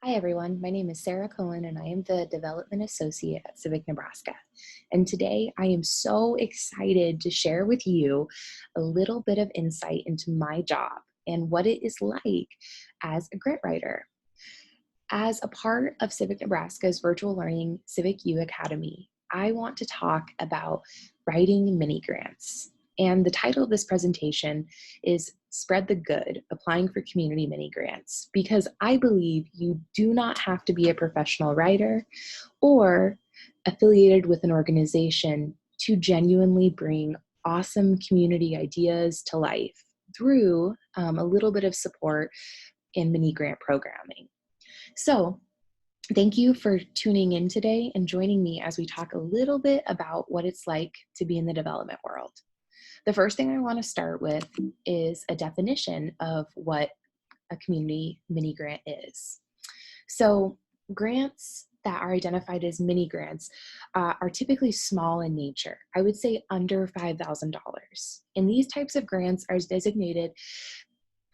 Hi everyone, my name is Sarah Cohen and I am the Development Associate at CIVIC Nebraska. And today I am so excited to share with you a little bit of insight into my job and what it is like as a grant writer. As a part of CIVIC Nebraska's virtual learning CIVIC U Academy, I want to talk about writing mini grants. And the title of this presentation is Spread the Good, Applying for Community Mini Grants, because I believe you do not have to be a professional writer or affiliated with an organization to genuinely bring awesome community ideas to life through a little bit of support in mini grant programming. So, thank you for tuning in today and joining me as we talk a little bit about what it's like to be in the development world. The first thing I want to start with is a definition of what a community mini grant is. So, grants that are identified as mini grants are typically small in nature. I would say under $5,000. And these types of grants are designated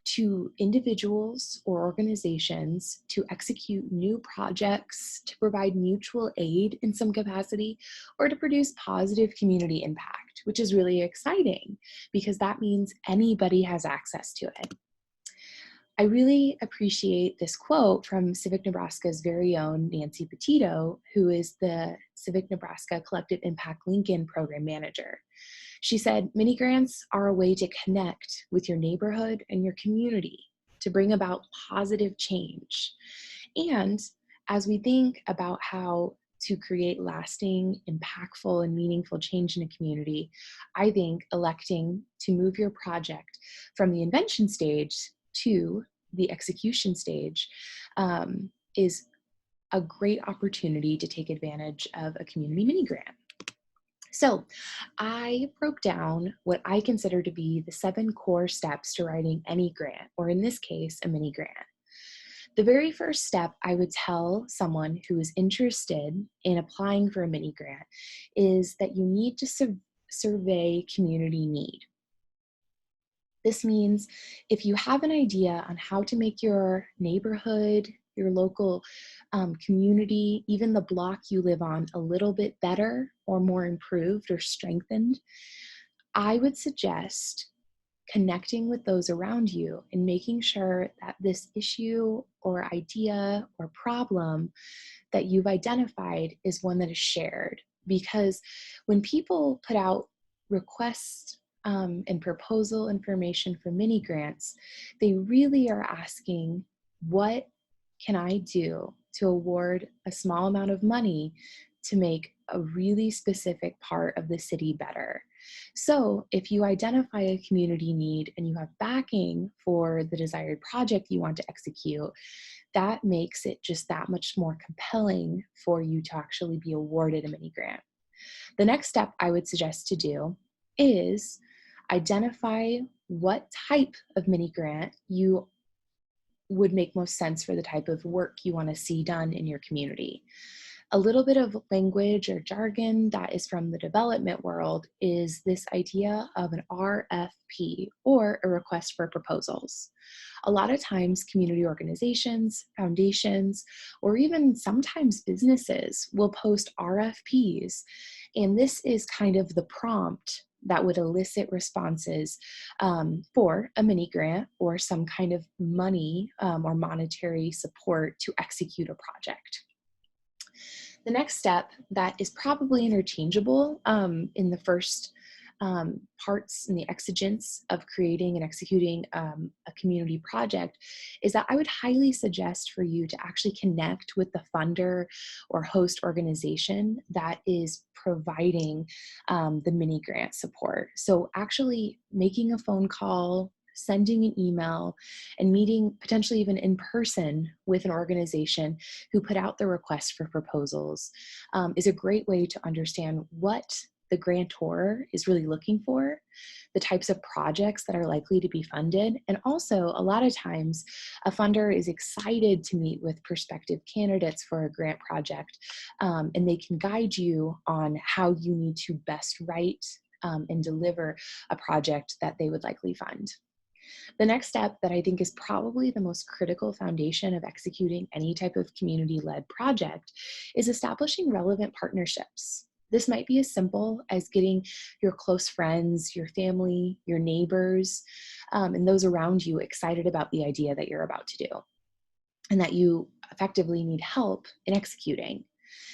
to individuals or organizations to execute new projects, to provide mutual aid in some capacity, or to produce positive community impact, which is really exciting because that means anybody has access to it. I really appreciate this quote from CIVIC Nebraska's very own Nancy Petito, who is the CIVIC Nebraska Collective Impact Lincoln Program Manager. She said, mini grants are a way to connect with your neighborhood and your community to bring about positive change. And as we think about how to create lasting, impactful, and meaningful change in a community, I think electing to move your project from the invention stage to the execution stage is a great opportunity to take advantage of a community mini grant. So I broke down what I consider to be the 7 core steps to writing any grant, or in this case, a mini grant. The very first step I would tell someone who is interested in applying for a mini grant is that you need to survey community need. This means if you have an idea on how to make your neighborhood, your local community, even the block you live on a little bit better or more improved or strengthened, I would suggest connecting with those around you and making sure that this issue or idea or problem that you've identified is one that is shared. Because when people put out requests and proposal information for mini grants, they really are asking, what can I do to award a small amount of money to make a really specific part of the city better? So if you identify a community need and you have backing for the desired project you want to execute, that makes it just that much more compelling for you to actually be awarded a mini grant. The next step I would suggest to do is identify what type of mini grant you would make most sense for the type of work you want to see done in your community. A little bit of language or jargon that is from the development world is this idea of an RFP, or a request for proposals. A lot of times community organizations, foundations, or even sometimes businesses will post RFPs, and this is kind of the prompt that would elicit responses for a mini grant or some kind of money or monetary support to execute a project. The next step that is probably interchangeable in the first parts and the exigence of creating and executing a community project is that I would highly suggest for you to actually connect with the funder or host organization that is providing the mini grant support. So actually making a phone call, sending an email, and meeting potentially even in person with an organization who put out the request for proposals is a great way to understand what the grantor is really looking for, the types of projects that are likely to be funded, and also a lot of times a funder is excited to meet with prospective candidates for a grant project, and they can guide you on how you need to best write and deliver a project that they would likely fund. The next step that I think is probably the most critical foundation of executing any type of community-led project is establishing relevant partnerships. This might be as simple as getting your close friends, your family, your neighbors, and those around you excited about the idea that you're about to do and that you effectively need help in executing.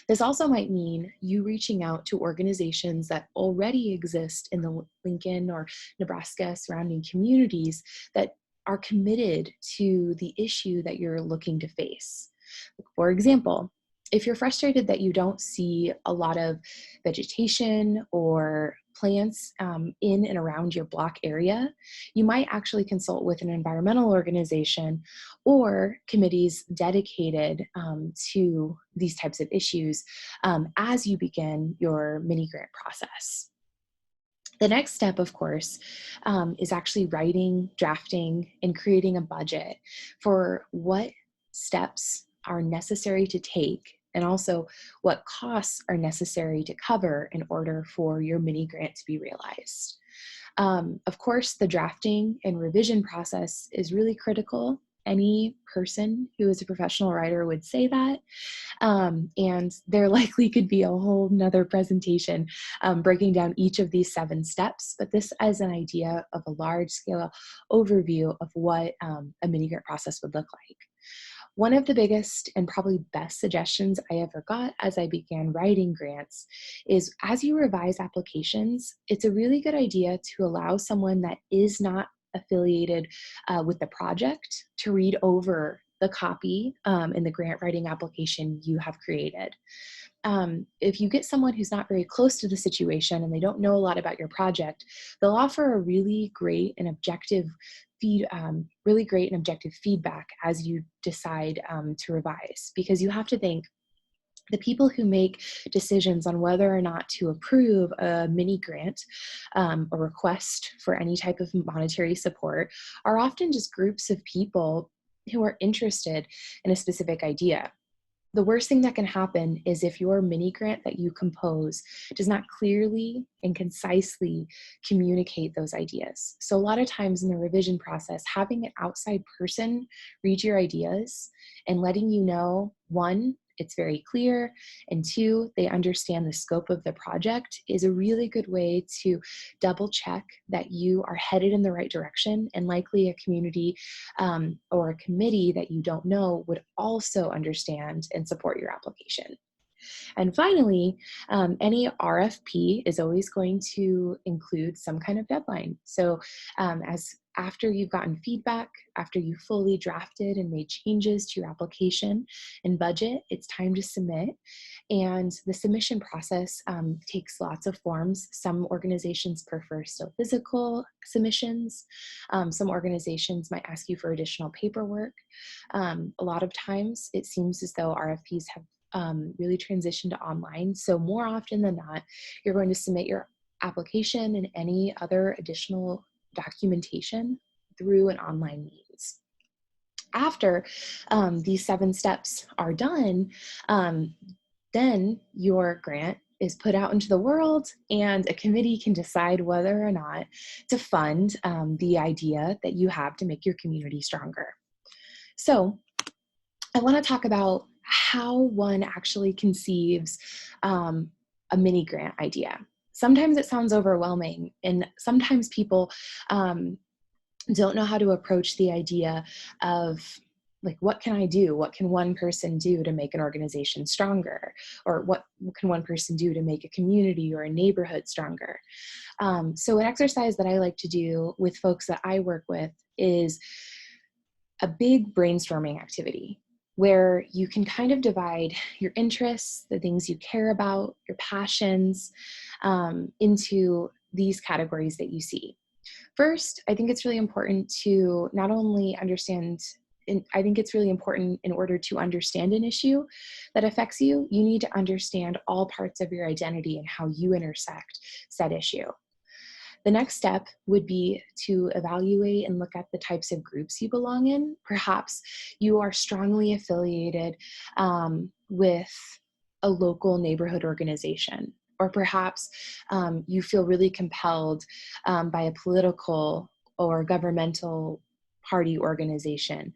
This also might mean you reaching out to organizations that already exist in the Lincoln or Nebraska surrounding communities that are committed to the issue that you're looking to face. For example, if you're frustrated that you don't see a lot of vegetation or plants in and around your block area, you might actually consult with an environmental organization or committees dedicated to these types of issues as you begin your mini grant process. The next step, of course, is actually writing, drafting, and creating a budget for what steps are necessary to take and also what costs are necessary to cover in order for your mini grant to be realized. Of course, the drafting and revision process is really critical. Any person who is a professional writer would say that. And there likely could be a whole nother presentation breaking down each of these 7 steps, but this is an idea of a large scale overview of what a mini grant process would look like. One of the biggest and probably best suggestions I ever got as I began writing grants is as you revise applications, it's a really good idea to allow someone that is not affiliated with the project to read over the copy in the grant writing application you have created. If you get someone who's not very close to the situation and they don't know a lot about your project, they'll offer a really great and objective feedback as you decide to revise, because you have to think the people who make decisions on whether or not to approve a mini grant or request for any type of monetary support are often just groups of people who are interested in a specific idea. The worst thing that can happen is if your mini grant that you compose does not clearly and concisely communicate those ideas. So a lot of times in the revision process, having an outside person read your ideas and letting you know, 1, it's very clear, and 2, they understand the scope of the project is a really good way to double check that you are headed in the right direction, and likely a community or a committee that you don't know would also understand and support your application. And finally, any RFP is always going to include some kind of deadline. So as after you've gotten feedback, after you fully drafted and made changes to your application and budget, it's time to submit. And the submission process takes lots of forms. Some organizations prefer still physical submissions. Some organizations might ask you for additional paperwork. A lot of times it seems as though RFPs have really transitioned to online. So more often than not, you're going to submit your application and any other additional documentation through an online means. After these 7 steps are done, then your grant is put out into the world and a committee can decide whether or not to fund the idea that you have to make your community stronger. So I want to talk about how one actually conceives a mini grant idea. Sometimes it sounds overwhelming, and sometimes people don't know how to approach the idea of, like, what can I do? What can one person do to make an organization stronger? Or what can one person do to make a community or a neighborhood stronger? So an exercise that I like to do with folks that I work with is a big brainstorming activity where you can kind of divide your interests, the things you care about, your passions, into these categories that you see. First, I think it's really important to not only understand, I think it's really important in order to understand an issue that affects you, you need to understand all parts of your identity and how you intersect said issue. The next step would be to evaluate and look at the types of groups you belong in. Perhaps you are strongly affiliated with a local neighborhood organization, or perhaps you feel really compelled by a political or governmental party organization.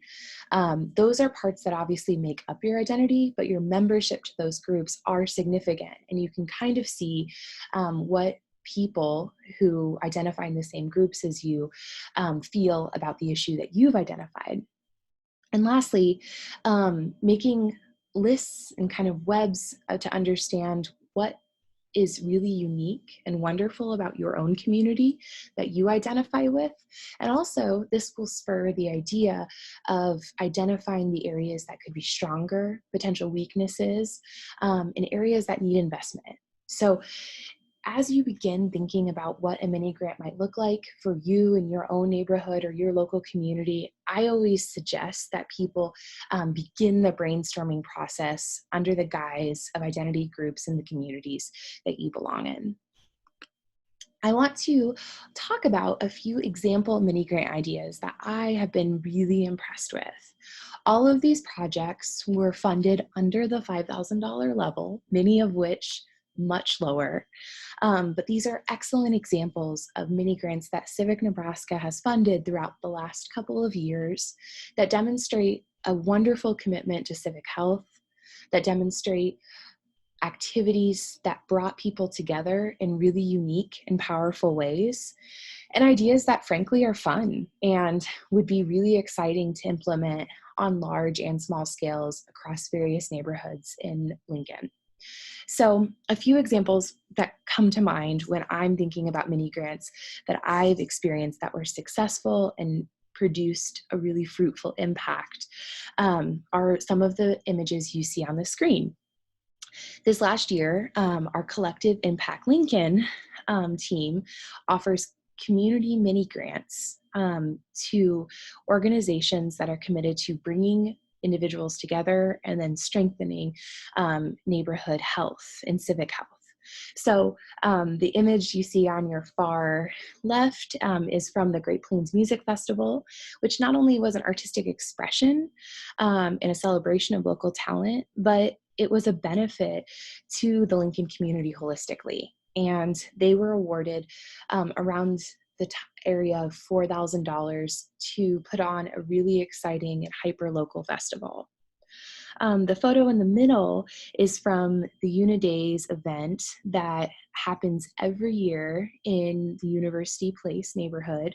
Those are parts that obviously make up your identity, but your membership to those groups are significant. And you can kind of see what people who identify in the same groups as you feel about the issue that you've identified. And lastly, making lists and kind of webs to understand what is really unique and wonderful about your own community that you identify with. And also, this will spur the idea of identifying the areas that could be stronger, potential weaknesses, and areas that need investment. So as you begin thinking about what a mini grant might look like for you in your own neighborhood or your local community, I always suggest that people begin the brainstorming process under the guise of identity groups in the communities that you belong in. I want to talk about a few example mini grant ideas that I have been really impressed with. All of these projects were funded under the $5,000 level, many of which much lower. But these are excellent examples of mini grants that Civic Nebraska has funded throughout the last couple of years that demonstrate a wonderful commitment to civic health, that demonstrate activities that brought people together in really unique and powerful ways, and ideas that frankly are fun and would be really exciting to implement on large and small scales across various neighborhoods in Lincoln. So a few examples that come to mind when I'm thinking about mini grants that I've experienced that were successful and produced a really fruitful impact are some of the images you see on the screen. This last year, our Collective Impact Lincoln team offers community mini grants to organizations that are committed to bringing individuals together and then strengthening neighborhood health and civic health. So the image you see on your far left is from the Great Plains Music Festival, which not only was an artistic expression and a celebration of local talent, but it was a benefit to the Lincoln community holistically. And they were awarded around the area of $4,000 to put on a really exciting and hyper-local festival. The photo in the middle is from the Unidays event that happens every year in the University Place neighborhood.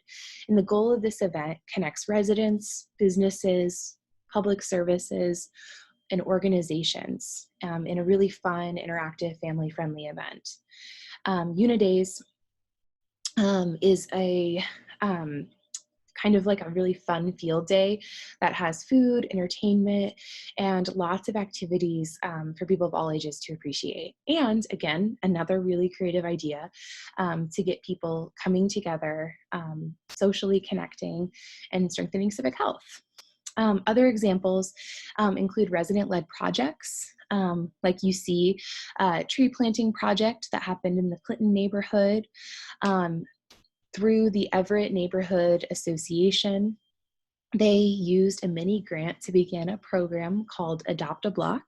And the goal of this event connects residents, businesses, public services, and organizations in a really fun, interactive, family-friendly event. Unidays is a kind of like a really fun field day that has food, entertainment, and lots of activities for people of all ages to appreciate. And again, another really creative idea to get people coming together, socially connecting, and strengthening civic health. Other examples include resident-led projects, like you see a tree planting project that happened in the Clinton neighborhood, through the Everett Neighborhood Association. They used a mini grant to begin a program called Adopt a Block,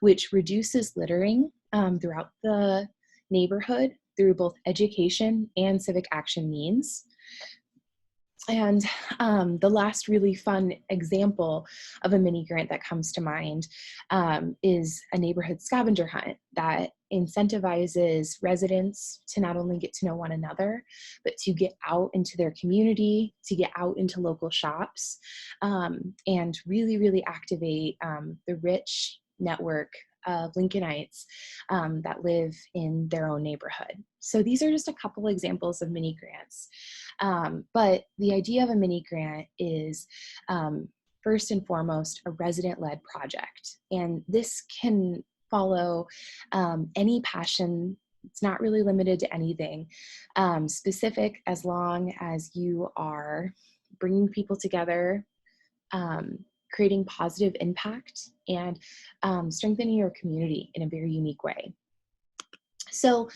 which reduces littering throughout the neighborhood through both education and civic action means. And the last really fun example of a mini grant that comes to mind is a neighborhood scavenger hunt that incentivizes residents to not only get to know one another, but to get out into their community, to get out into local shops, and really, really activate the rich network of Lincolnites that live in their own neighborhood. So these are just a couple examples of mini grants. But the idea of a mini grant is first and foremost a resident-led project. And this can follow any passion. It's not really limited to anything specific, as long as you are bringing people together, creating positive impact, and strengthening your community in a very unique way. So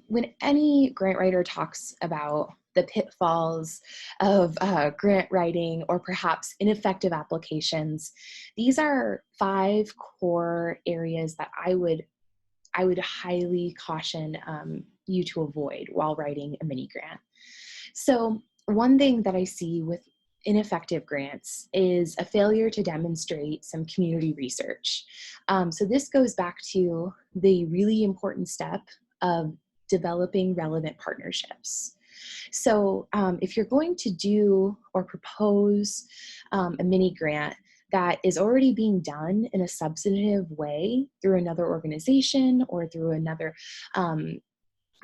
when any grant writer talks about the pitfalls of grant writing or perhaps ineffective applications, these are 5 core areas that I would highly caution you to avoid while writing a mini grant. So one thing that I see with ineffective grants is a failure to demonstrate some community research. So this goes back to the really important step of developing relevant partnerships. So if you're going to do or propose a mini grant that is already being done in a substantive way through another organization or through another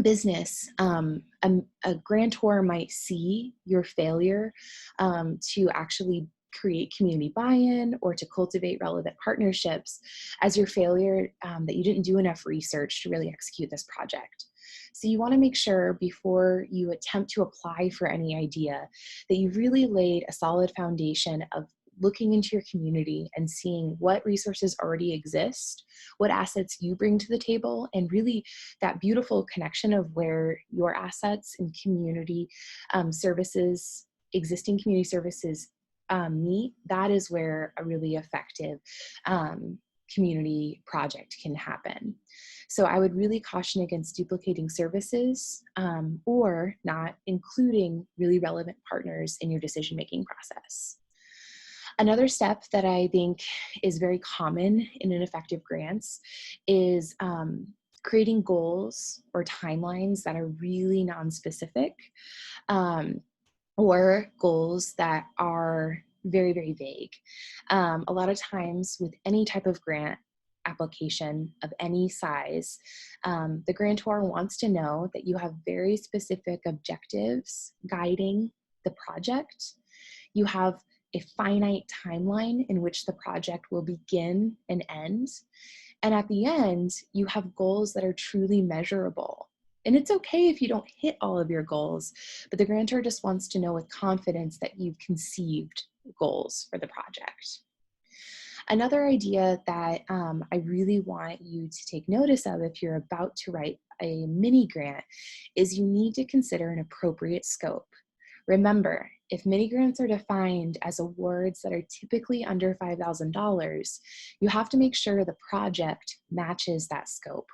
business, a grantor might see your failure to actually create community buy-in or to cultivate relevant partnerships as your failure that you didn't do enough research to really execute this project. So you want to make sure before you attempt to apply for any idea that you've really laid a solid foundation of looking into your community and seeing what resources already exist, what assets you bring to the table, and really that beautiful connection of where your assets and community services, existing community services meet. That is where a really effective community project can happen. So I would really caution against duplicating services or not including really relevant partners in your decision-making process. Another step that I think is very common in ineffective grants is creating goals or timelines that are really non-specific or goals that are very, very vague. A lot of times with any type of grant application of any size, the grantor wants to know that you have very specific objectives guiding the project. You have a finite timeline in which the project will begin and end. And at the end, you have goals that are truly measurable. And it's okay if you don't hit all of your goals, but the grantor just wants to know with confidence that you've conceived goals for the project. Another idea that I really want you to take notice of if you're about to write a mini grant is you need to consider an appropriate scope. Remember, if mini grants are defined as awards that are typically under $5,000, you have to make sure the project matches that scope.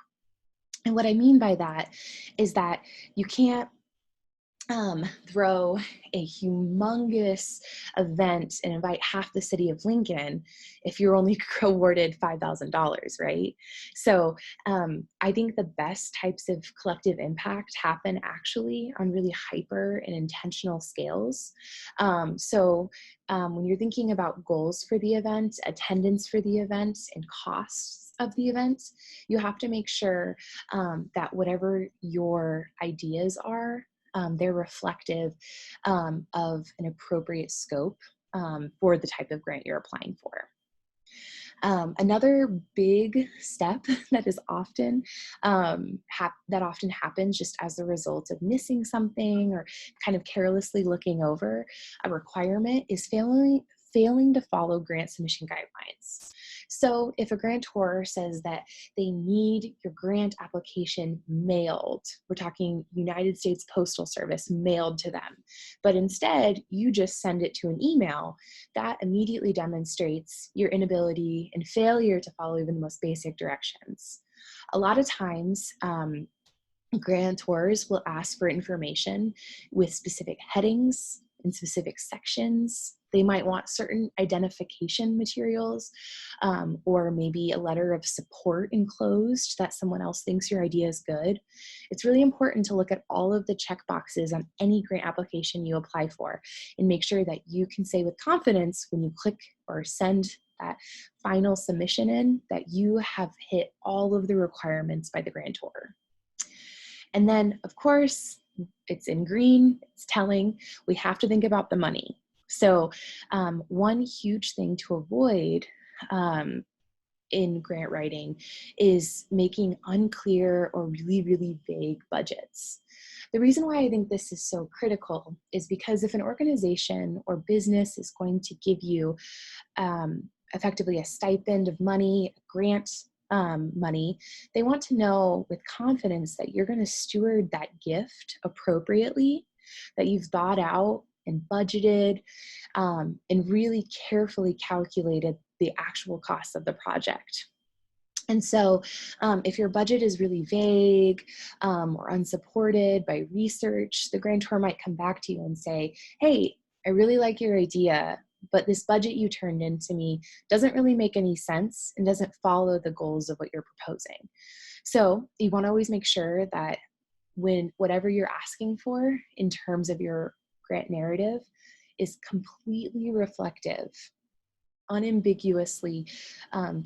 And what I mean by that is that you can't throw a humongous event and invite half the city of Lincoln if you're only awarded $5,000, right? So I think the best types of collective impact happen actually on really hyper and intentional scales. When you're thinking about goals for the event, attendance for the event, and costs of the event, you have to make sure that whatever your ideas are, they're reflective of an appropriate scope for the type of grant you're applying for. Another big step that is often happens just as a result of missing something or kind of carelessly looking over a requirement is failing to follow grant submission guidelines. So if a grantor says that they need your grant application mailed, we're talking United States Postal Service mailed to them, but instead you just send it to an email, that immediately demonstrates your inability and failure to follow even the most basic directions. A lot of times, grantors will ask for information with specific headings in specific sections. They might want certain identification materials or maybe a letter of support enclosed that someone else thinks your idea is good. It's really important to look at all of the check boxes on any grant application you apply for and make sure that you can say with confidence when you click or send that final submission in that you have hit all of the requirements by the grantor. And then, of course, it's in green, it's telling, we have to think about the money. So one huge thing to avoid in grant writing is making unclear or really, really vague budgets. The reason why I think this is so critical is because if an organization or business is going to give you effectively a stipend of money, a grant money, they want to know with confidence that you're going to steward that gift appropriately, that you've thought out and budgeted and really carefully calculated the actual costs of the project. And so if your budget is really vague or unsupported by research, the grantor might come back to you and say, hey, I really like your idea, but this budget you turned into me doesn't really make any sense and doesn't follow the goals of what you're proposing. So you want to always make sure that when whatever you're asking for in terms of your grant narrative is completely reflective, unambiguously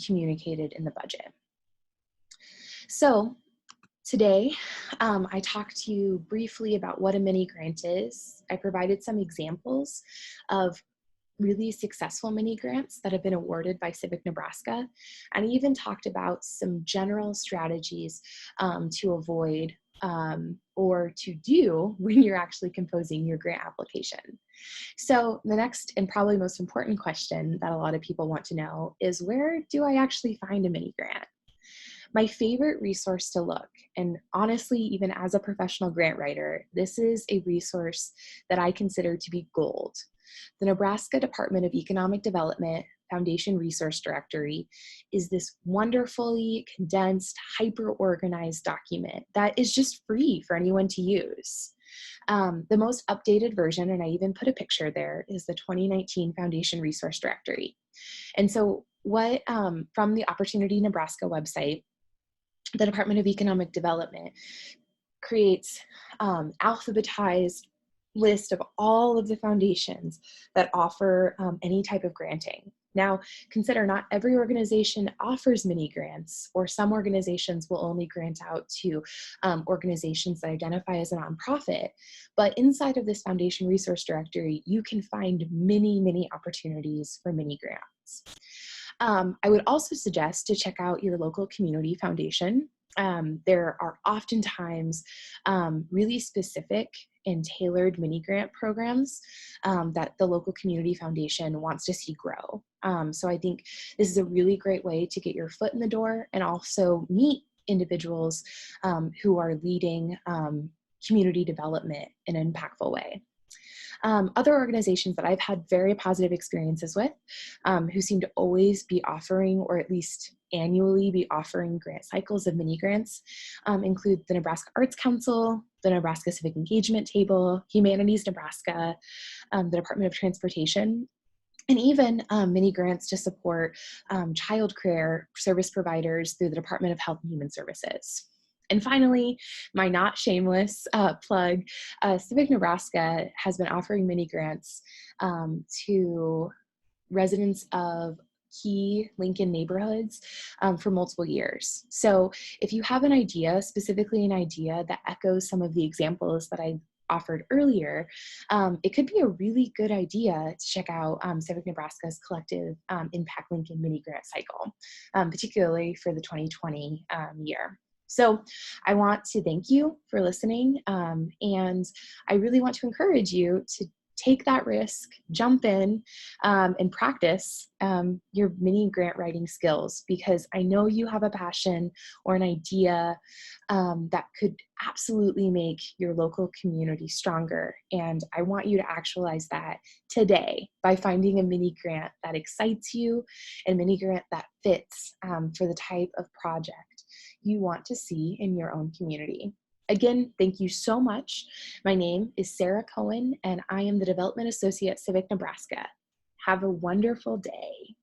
communicated in the budget. So today, I talked to you briefly about what a mini grant is. I provided some examples of really successful mini grants that have been awarded by CIVIC Nebraska, and even talked about some general strategies to avoid or to do when you're actually composing your grant application. So the next and probably most important question that a lot of people want to know is, where do I actually find a mini grant? My favorite resource to look, and honestly, even as a professional grant writer, this is a resource that I consider to be gold. The Nebraska Department of Economic Development Foundation Resource Directory is this wonderfully condensed, hyper-organized document that is just free for anyone to use. The most updated version, and I even put a picture there, is the 2019 Foundation Resource Directory. And so what, from the Opportunity Nebraska website, the Department of Economic Development creates alphabetized list of all of the foundations that offer any type of granting. Now, consider not every organization offers mini grants, or some organizations will only grant out to organizations that identify as a nonprofit. But inside of this Foundation Resource Directory, you can find many opportunities for mini grants. I would also suggest to check out your local community foundation. There are oftentimes really specific and tailored mini grant programs that the local community foundation wants to see grow. So I think this is a really great way to get your foot in the door and also meet individuals who are leading community development in an impactful way. Other organizations that I've had very positive experiences with, who seem to always be offering, or at least annually be offering, grant cycles of mini grants, include the Nebraska Arts Council, the Nebraska Civic Engagement Table, Humanities Nebraska, the Department of Transportation, and even mini grants to support child care service providers through the Department of Health and Human Services. And finally, my not shameless plug, CIVIC Nebraska has been offering mini grants to residents of key Lincoln neighborhoods for multiple years. So if you have an idea, specifically an idea that echoes some of the examples that I offered earlier, it could be a really good idea to check out CIVIC Nebraska's Collective Impact Lincoln mini grant cycle, particularly for the 2020 year. So I want to thank you for listening, and I really want to encourage you to take that risk, jump in, and practice your mini grant writing skills, because I know you have a passion or an idea that could absolutely make your local community stronger. And I want you to actualize that today by finding a mini grant that excites you, and a mini grant that fits for the type of project you want to see in your own community. Again, thank you so much. My name is Sarah Cohen, and I am the Development Associate at CIVIC Nebraska. Have a wonderful day.